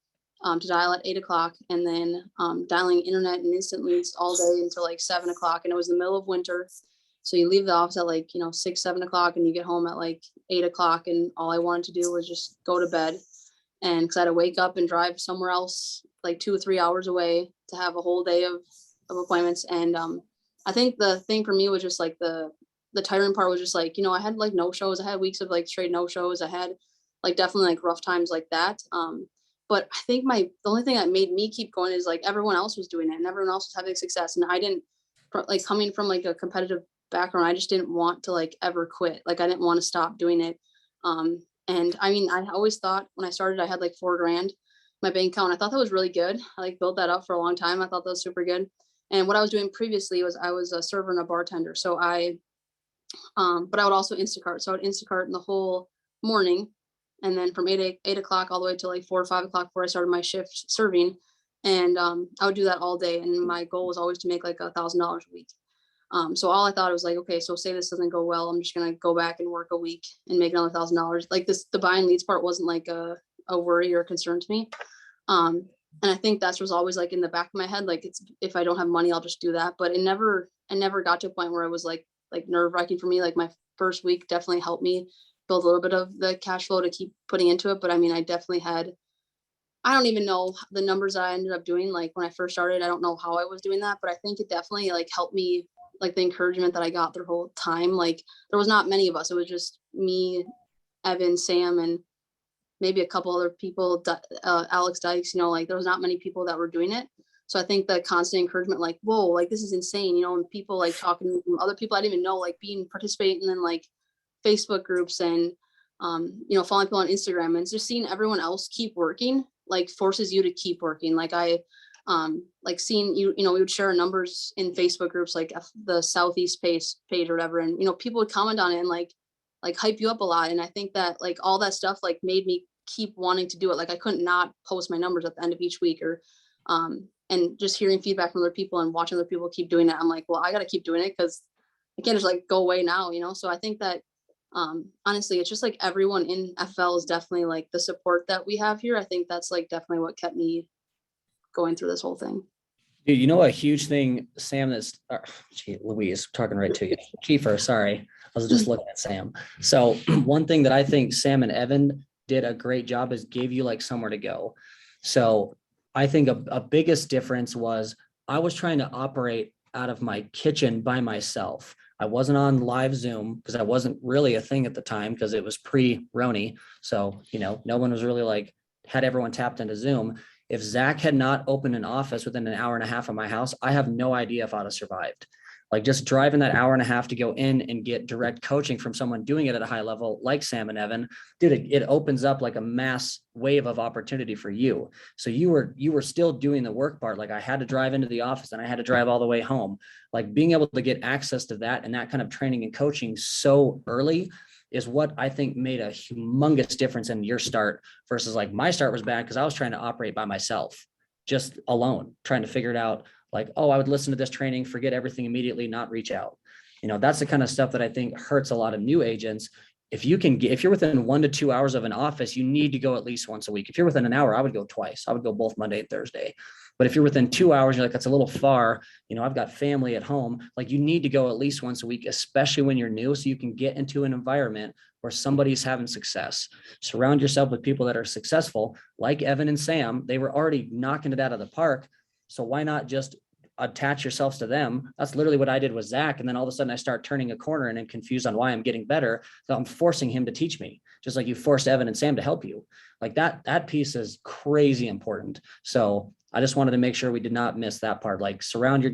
to dial at 8 o'clock, and then dialing internet and instant leads all day until like 7 o'clock. And it was the middle of winter. So you leave the office at like, 6, 7 o'clock, and you get home at like 8 o'clock. And all I wanted to do was just go to bed. And because I had to wake up and drive somewhere else, like 2 or 3 hours away, to have a whole day of appointments. And I think the thing for me was just like the tiring part was just like, I had like no shows. I had weeks of like straight no shows. I had like definitely like rough times like that. But I think the only thing that made me keep going is like everyone else was doing it, and everyone else was having success. And I didn't, like, coming from like a competitive background, I just didn't want to like ever quit. Like, I didn't want to stop doing it. And I mean, I always thought when I started, I had like $4,000 in my bank account. I thought that was really good. I like built that up for a long time. I thought that was super good. And what I was doing previously was I was a server and a bartender. So but I would also Instacart. So I would Instacart in the whole morning. And then from 8 o'clock all the way to like 4 or 5 o'clock before I started my shift serving. And I would do that all day. And my goal was always to make like $1,000 a week. So all I thought was like, okay, so say this doesn't go well, I'm just going to go back and work a week and make another $1,000. Like the buying leads part wasn't like a worry or a concern to me. And I think that was always like in the back of my head, like, it's, if I don't have money, I'll just do that. But I never got to a point where it was like nerve wracking for me. Like my first week definitely helped me build a little bit of the cash flow to keep putting into it. But I mean, I don't even know the numbers that I ended up doing. Like when I first started, I don't know how I was doing that, but I think it definitely like helped me, like the encouragement that I got the whole time. Like there was not many of us. It was just me, Evan, Sam, and maybe a couple other people, Alex Dykes, like there was not many people that were doing it. So I think the constant encouragement, like, whoa, like this is insane, and people like talking to other people I didn't even know, like participating in like Facebook groups and, following people on Instagram, and just seeing everyone else keep working, like forces you to keep working. Like like seeing we would share our numbers in Facebook groups, like the Southeast page or whatever. And, people would comment on it and like hype you up a lot. And I think that like all that stuff like made me keep wanting to do it. Like I couldn't not post my numbers at the end of each week, or and just hearing feedback from other people and watching other people keep doing it. I'm like, well, I got to keep doing it because I can't just like go away now, So I think that honestly, it's just like everyone in FL is definitely like the support that we have here. I think that's like definitely what kept me going through this whole thing. Dude, a huge thing, Sam, Louise, talking right to you. Kiefer, sorry. I was just looking at Sam. So one thing that I think Sam and Evan did a great job is gave you like somewhere to go. So I think a biggest difference was I was trying to operate out of my kitchen by myself. I wasn't on live Zoom because I wasn't really a thing at the time because it was pre-Roni. So, no one was really like, had everyone tapped into Zoom. If Zach had not opened an office within an hour and a half of my house, I have no idea if I'd have survived. Like just driving that hour and a half to go in and get direct coaching from someone doing it at a high level, like Sam and Evan, dude, it opens up like a mass wave of opportunity for you. So you were still doing the work part. Like I had to drive into the office and I had to drive all the way home. Like being able to get access to that and that kind of training and coaching so early is what I think made a humongous difference in your start versus like my start was bad because I was trying to operate by myself, just alone, trying to figure it out. Like, oh, I would listen to this training, forget everything immediately, not reach out. That's the kind of stuff that I think hurts a lot of new agents. If you're within 1 to 2 hours of an office, you need to go at least once a week. If you're within an hour, I would go twice. I would go both Monday and Thursday. But if you're within 2 hours, you're like, that's a little far. I've got family at home. Like you need to go at least once a week, especially when you're new, so you can get into an environment where somebody's having success. Surround yourself with people that are successful, like Evan and Sam. They were already knocking it out of the park. So why not just attach yourselves to them? That's literally what I did with Zach. And then all of a sudden I start turning a corner and I'm confused on why I'm getting better. So I'm forcing him to teach me, just like you forced Evan and Sam to help you. Like that piece is crazy important. So I just wanted to make sure we did not miss that part. Like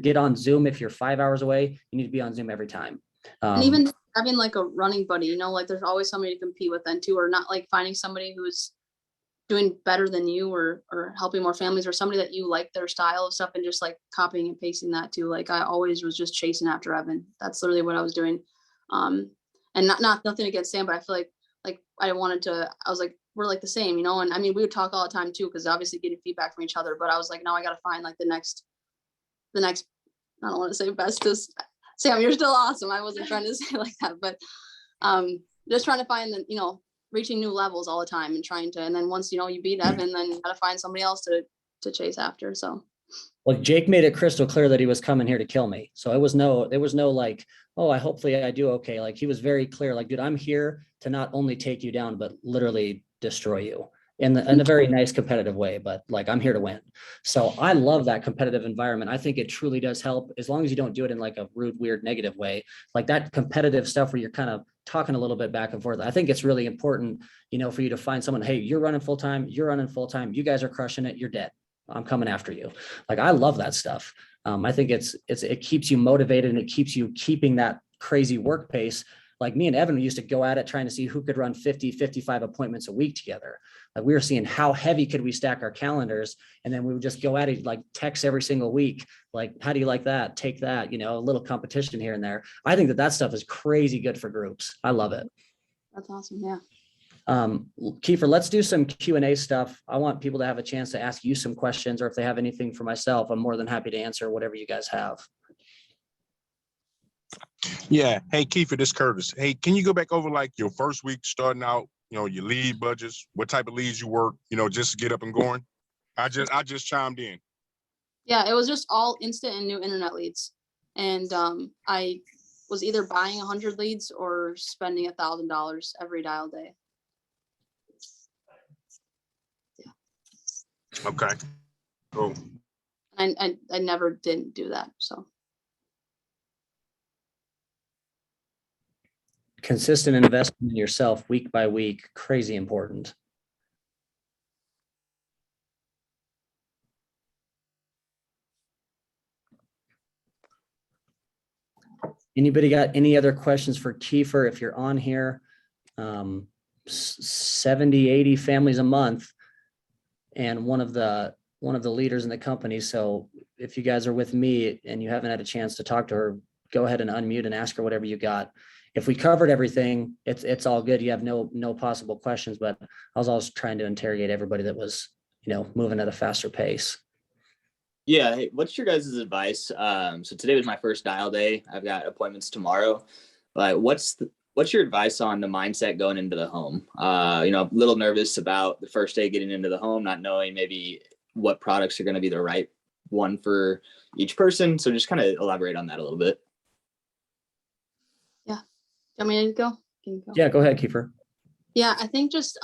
get on Zoom. If you're 5 hours away, you need to be on Zoom every time. And even having like a running buddy, like there's always somebody to compete with then too, or not like finding somebody who's doing better than you or helping more families or somebody that you like their style of stuff and just like copying and pasting that too. Like I always was just chasing after Evan. That's literally what I was doing. And nothing against Sam, but I feel like I was like, we're like the same, and I mean, we would talk all the time too, because obviously getting feedback from each other, but I was like, no, I got to find like the next, I don't want to say best, because Sam, you're still awesome. I wasn't trying to say like that, but just trying to find the, reaching new levels all the time and then once, you beat Evan, then you got to find somebody else to chase after. So. Well, Jake made it crystal clear that he was coming here to kill me. So there was no like, oh, hopefully I do okay. Like he was very clear, like, dude, I'm here to not only take you down, but literally destroy you in a very nice competitive way. But like, I'm here to win. So I love that competitive environment. I think it truly does help, as long as you don't do it in like a rude, weird, negative way, like that competitive stuff where you're kind of talking a little bit back and forth. I think it's really important, for you to find someone, hey, you're running full time, you guys are crushing it, you're dead, I'm coming after you. Like, I love that stuff. I think it keeps you motivated and it keeps you keeping that crazy work pace. Like me and Evan used to go at it trying to see who could run 50, 55 appointments a week together. Like we were seeing how heavy could we stack our calendars. And then we would just go at it, like text every single week. Like, how do you like that? Take that, a little competition here and there. I think that stuff is crazy good for groups. I love it. That's awesome. Yeah. Kiefer, let's do some Q&A stuff. I want people to have a chance to ask you some questions, or if they have anything for myself, I'm more than happy to answer whatever you guys have. Yeah. Hey, Keifer, this is Curtis. Hey, can you go back over like your first week starting out, your lead budgets, what type of leads you work, just to get up and going? I just chimed in. Yeah, it was just all instant and new internet leads. And I was either buying 100 leads or spending $1,000 every dial day. Yeah. Okay. Cool. I never didn't do that. So. Consistent investment in yourself week by week, crazy important. Anybody got any other questions for Kiefer? If you're on here, 70, 80 families a month, and one of the leaders in the company. So if you guys are with me and you haven't had a chance to talk to her, go ahead and unmute and ask her whatever you got. If we covered everything, it's all good. You have no possible questions, but I was always trying to interrogate everybody that was, moving at a faster pace. Yeah. Hey, what's your guys' advice? So today was my first dial day. I've got appointments tomorrow. But what's your advice on the mindset going into the home? I'm a little nervous about the first day getting into the home, not knowing maybe what products are going to be the right one for each person. So just kind of elaborate on that a little bit. Yeah. Do you want me to go? Can you go? Yeah, go ahead, Kiefer. Yeah, I think just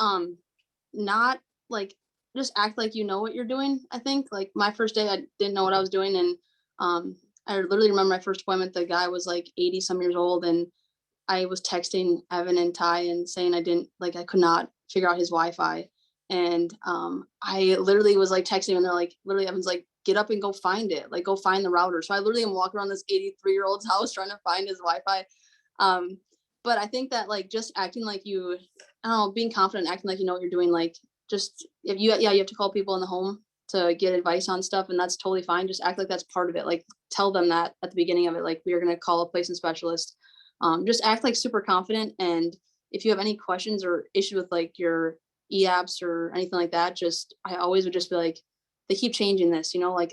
not like just act like you know what you're doing. I think like my first day I didn't know what I was doing, and I literally remember my first appointment, the guy was like 80 some years old, and I was texting Evan and Ty and saying I could not figure out his Wi-Fi. And I literally was like texting him, and they're like, literally Evan's like, get up and go find it. Like, go find the router. So I literally am walking around this 83-year-old's house trying to find his Wi-Fi. But I think that like just acting like you, I don't know, being confident, acting like you know what you're doing, like just if you have to call people in the home to get advice on stuff, and that's totally fine. Just act like that's part of it. Like tell them that at the beginning of it, like we are going to call a placement specialist. Just act like super confident. And if you have any questions or issues with like your e-apps or anything like that, I always would just be like, they keep changing this, like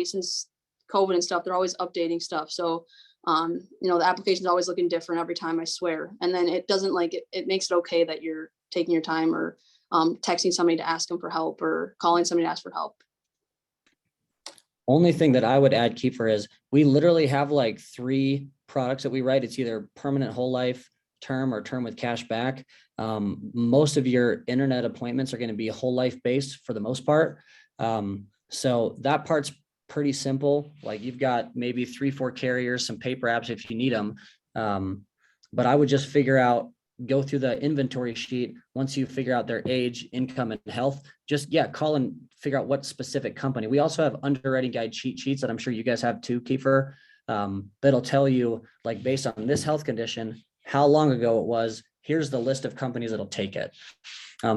since COVID and stuff, they're always updating stuff. So, the application is always looking different every time, I swear. And then it doesn't it makes it okay that you're taking your time or texting somebody to ask them for help or calling somebody to ask for help. Only thing that I would add, Kiefer, is we literally have like 3 products that we write. It's either permanent whole life, term, or term with cash back. Most of your internet appointments are going to be whole life based for the most part. So that part's pretty simple. Like you've got maybe 3-4 carriers, some paper apps if you need them. But I would just go through the inventory sheet. Once you figure out their age, income, and health, just call and figure out what specific company. We also have underwriting guide cheat sheets that I'm sure you guys have too, Kiefer. That'll tell you, like, based on this health condition, how long ago it was. Here's the list of companies that'll take it.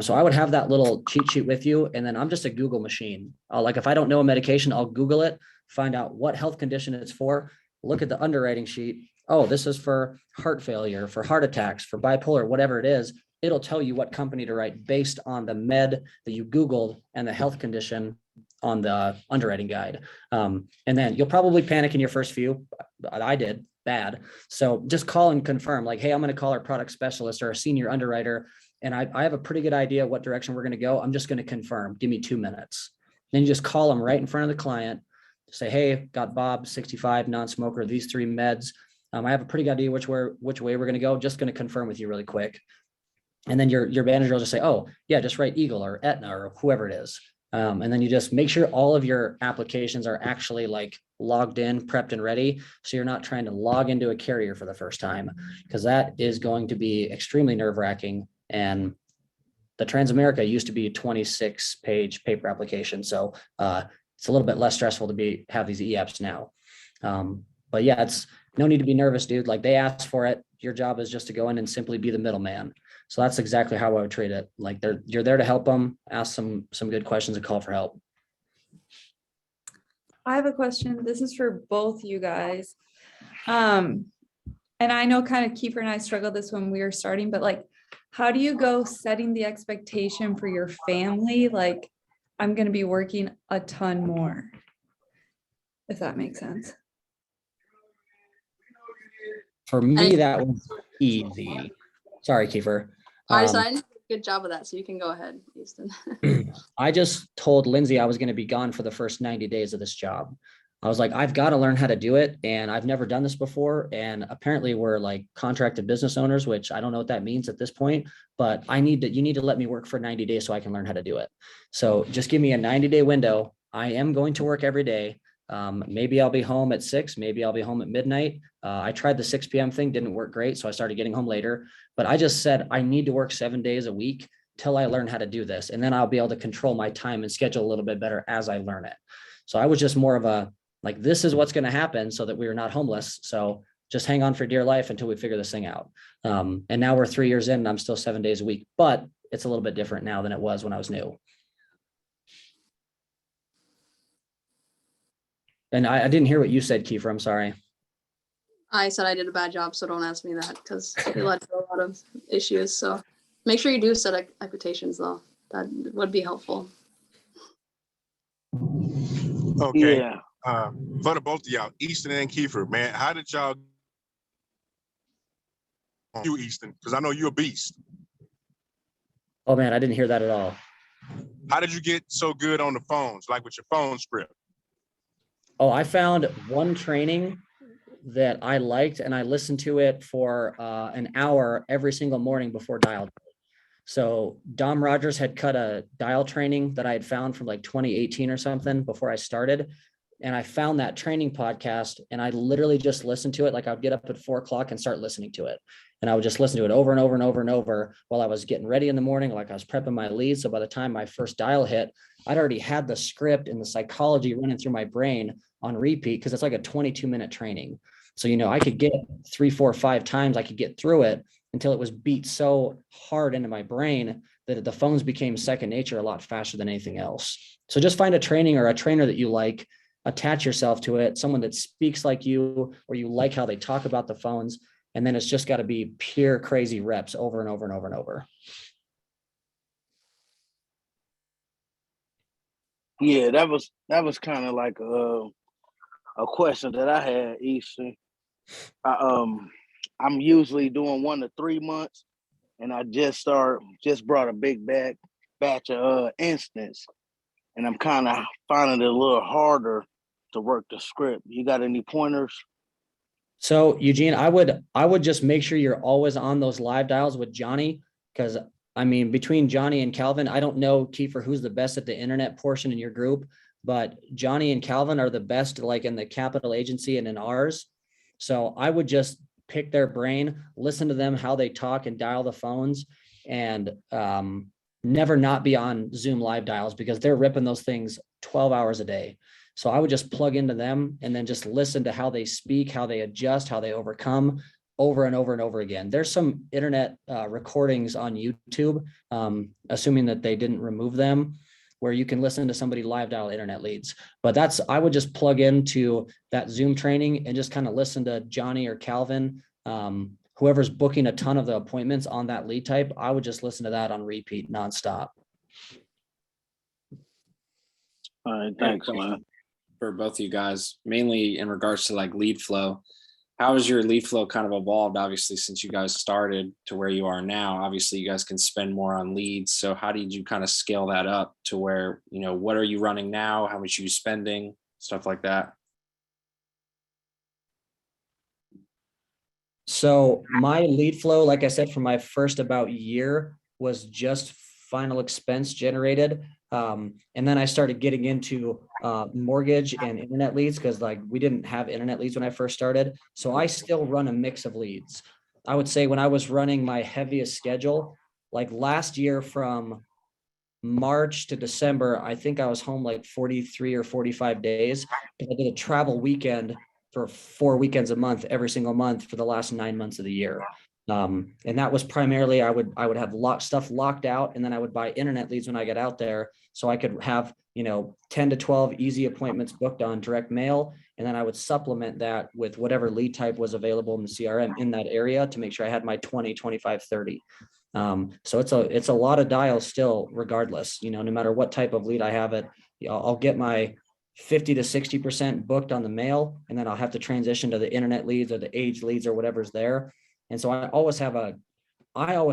So I would have that little cheat sheet with you. And then I'm just a Google machine. If I don't know a medication, I'll Google it, find out what health condition it's for, look at the underwriting sheet. Oh, this is for heart failure, for heart attacks, for bipolar, whatever it is. It'll tell you what company to write based on the med that you Googled and the health condition on the underwriting guide. And then you'll probably panic in your first few. I did bad. So just call and confirm, like, hey, I'm going to call our product specialist or a senior underwriter, and I have a pretty good idea what direction we're going to go. I'm just going to confirm. Give me 2 minutes. Then you just call them right in front of the client. Say, hey, got Bob, 65, non-smoker, these 3 meds. I have a pretty good idea which way we're going to go. Just going to confirm with you really quick. And then your manager will just say, oh yeah, just write Eagle or Aetna or whoever it is. And then you just make sure all of your applications are actually like logged in, prepped and ready. So you're not trying to log into a carrier for the first time, because that is going to be extremely nerve-wracking. And the Transamerica used to be a 26-page paper application. So it's a little bit less stressful to have these e-apps now. But yeah, it's no need to be nervous, dude. Like, they asked for it. Your job is just to go in and simply be the middleman. So that's exactly how I would treat it. Like, you're there to help them, ask some good questions and call for help. I have a question. This is for both you guys. And I know kind of Kiefer and I struggled this when we were starting, but like, how do you go setting the expectation for your family? Like, I'm going to be working a ton more, if that makes sense. For me, that was easy. Sorry, Kiefer. I did a good job of that, so you can go ahead, Easton. I just told Lindsay I was going to be gone for the first 90 days of this job. I was like, I've got to learn how to do it. And I've never done this before. And apparently we're like contracted business owners, which I don't know what that means at this point, but you need to let me work for 90 days so I can learn how to do it. So just give me a 90-day window. I am going to work every day. Maybe I'll be home at 6, maybe I'll be home at midnight. I tried the 6 p.m. thing, didn't work great. So I started getting home later, but I just said, I need to work 7 days a week till I learn how to do this. And then I'll be able to control my time and schedule a little bit better as I learn it. So I was just more of a, like, this is what's going to happen so that we are not homeless. So just hang on for dear life until we figure this thing out. And now we're 3 years in and I'm still 7 days a week, but it's a little bit different now than it was when I was new. And I didn't hear what you said, Kiefer. I'm sorry. I said I did a bad job, so don't ask me that, because it led to a lot of issues. So make sure you do set expectations, though. That would be helpful. Okay. Yeah. For the both of y'all, Easton and Kiefer, man, how did y'all you, Easton? Because I know you're a beast. Oh man, I didn't hear that at all. How did you get so good on the phones, like with your phone script? Oh, I found one training that I liked, and I listened to it for an hour every single morning before dial day. So Dom Rogers had cut a dial training that I had found from like 2018 or something before I started. and I found that training podcast, and I literally just listened to it. Like I'd get up at 4 o'clock and start listening to it. And I would just listen to it over and over and over and over while I was getting ready in the morning, like I was prepping my leads. So by the time my first dial hit, I'd already had the script and the psychology running through my brain on repeat, because it's like a 22-minute training. So, I could get 3, 4, 5 times, I could get through it until it was beat so hard into my brain that the phones became second nature a lot faster than anything else. So just find a training or a trainer that you like, attach yourself to it, someone that speaks like you, or you like how they talk about the phones. And then it's just got to be pure crazy reps over and over and over and over. Yeah, that was kind of like a question that I had, Easton. I'm usually doing 1 to 3 months, and I just brought a big batch of instance, and I'm kind of finding it a little harder to work the script. You got any pointers? So Eugene, I would just make sure you're always on those live dials with Johnny, because between Johnny and Calvin, I don't know, Kiefer, who's the best at the internet portion in your group, but Johnny and Calvin are the best, like in the capital agency and in ours. So I would just pick their brain, listen to them, how they talk and dial the phones, and never not be on Zoom live dials, because they're ripping those things 12 hours a day. So I would just plug into them and then just listen to how they speak, how they adjust, how they overcome over and over and over again. There's some internet recordings on YouTube, assuming that they didn't remove them, where you can listen to somebody live dial internet leads. But I would just plug into that Zoom training and just kind of listen to Johnny or Calvin, whoever's booking a ton of the appointments on that lead type. I would just listen to that on repeat nonstop. All right, thanks, man. For both of you guys, mainly in regards to like lead flow. How has your lead flow kind of evolved, obviously, since you guys started to where you are now? Obviously, you guys can spend more on leads. So how did you kind of scale that up to where, what are you running now? How much are you spending? Stuff like that. So my lead flow, like I said, for my first about year was just final expense generated. And then I started getting into mortgage and internet leads, because like we didn't have internet leads when I first started. So I still run a mix of leads. I would say when I was running my heaviest schedule, like last year from March to December, I think I was home like 43 or 45 days. I did a travel weekend for 4 weekends a month, every single month for the last 9 months of the year. And that was primarily, I would have stuff locked out, and then I would buy internet leads when I get out there, so I could have, 10 to 12 easy appointments booked on direct mail. And then I would supplement that with whatever lead type was available in the CRM in that area to make sure I had my 20, 25, 30. So it's a lot of dials still, regardless, no matter what type of lead I have it, I'll get my 50 to 60% booked on the mail, and then I'll have to transition to the internet leads or the age leads or whatever's there. And so I always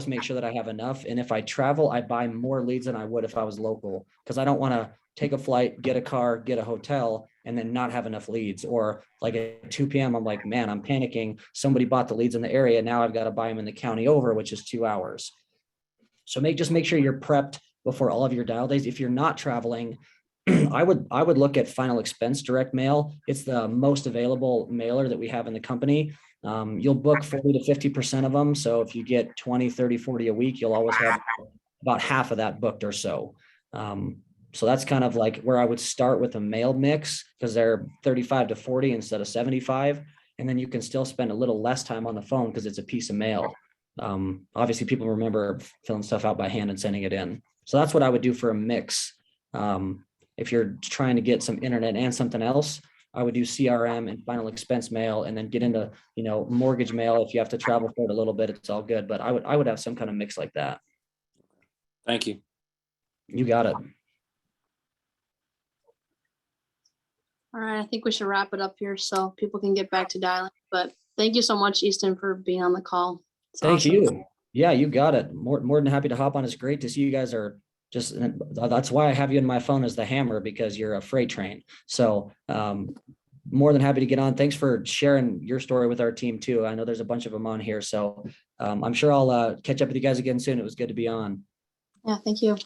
make sure that I have enough. And if I travel, I buy more leads than I would if I was local, because I don't want to take a flight, get a car, get a hotel, and then not have enough leads. Or like at 2 p.m., I'm like, man, I'm panicking. Somebody bought the leads in the area. Now I've got to buy them in the county over, which is 2 hours. So just make sure you're prepped before all of your dial days. If you're not traveling, I would look at final expense direct mail. It's the most available mailer that we have in the company. You'll book 40 to 50% of them. So if you get 20, 30, 40 a week, you'll always have about half of that booked or so. So that's kind of like where I would start with a mail mix, because they're 35 to 40 instead of 75. And then you can still spend a little less time on the phone because it's a piece of mail. Obviously people remember filling stuff out by hand and sending it in. So that's what I would do for a mix. If you're trying to get some internet and something else, I would do CRM and final expense mail, and then get into, mortgage mail. If you have to travel for it a little bit, it's all good. But I would have some kind of mix like that. Thank you. You got it. All right, I think we should wrap it up here so people can get back to dialing. But thank you so much, Easton, for being on the call. It's Thank awesome. you. Yeah, you got it. More than happy to hop on. It's great to see you guys are just, that's why I have you in my phone as the hammer, because you're a freight train. So more than happy to get on. Thanks for sharing your story with our team too. I know there's a bunch of them on here. So I'm sure I'll catch up with you guys again soon. It was good to be on. Yeah, thank you.